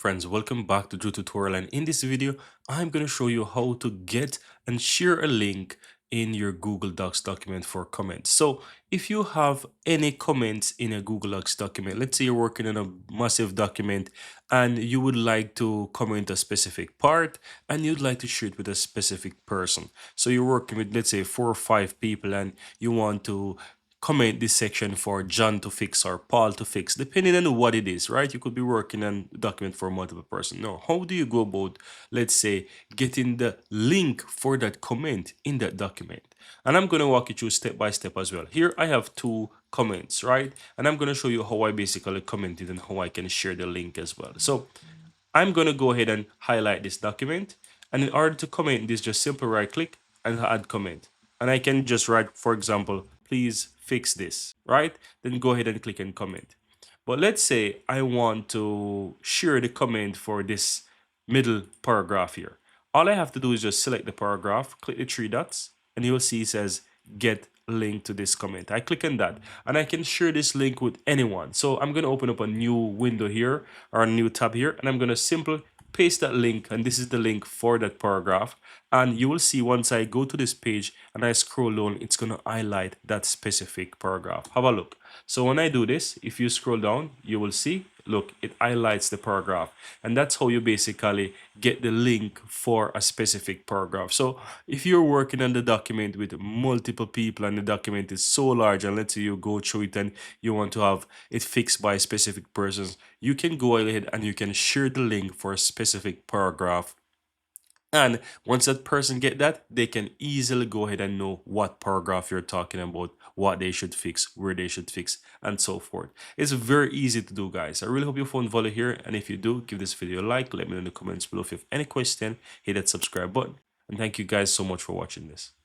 friends, welcome back to Drew Tutorial, and in this video I'm going to show you how to get and share a link in your Google Docs document for comments. So if you have any comments in a Google Docs document, let's say you're working on a massive document and you would like to comment a specific part and you'd like to share it with a specific person. So you're working with, let's say, 4 or 5 people and you want to comment this section for John to fix or Paul to fix, depending on what it is, right? You could be working on a document for multiple person. No, how do you go about, let's say, getting the link for that comment in that document? And I'm going to walk you through step by step as well. Here I have 2 comments, right? And I'm going to show you how I basically commented and how I can share the link as well. So I'm going to go ahead and highlight this document. And in order to comment this, just simply right click and add comment. And I can just write, for example, please fix this, right? Then go ahead and click and comment. But let's say I want to share the comment for this middle paragraph here. All I have to do is just select the paragraph, click the 3 dots, and you'll see it says get link to this comment. I click on that and I can share this link with anyone. So I'm going to open up a new window here or a new tab here, and I'm going to simply paste that link, and this is the link for that paragraph. And you will see once I go to this page and I scroll down, it's going to highlight that specific paragraph. Have a look. So when I do this, if you scroll down, you will see, look, it highlights the paragraph. And that's how you basically get the link for a specific paragraph. So if you're working on the document with multiple people and the document is so large, and let's say you go through it and you want to have it fixed by specific persons, you can go ahead and you can share the link for a specific paragraph. And once that person get that, they can easily go ahead and know what paragraph you're talking about, what they should fix, where they should fix, and so forth. It's very easy to do, guys. I really hope you found value here. And if you do, give this video a like. Let me know in the comments below if you have any question. Hit that subscribe button. And thank you guys so much for watching this.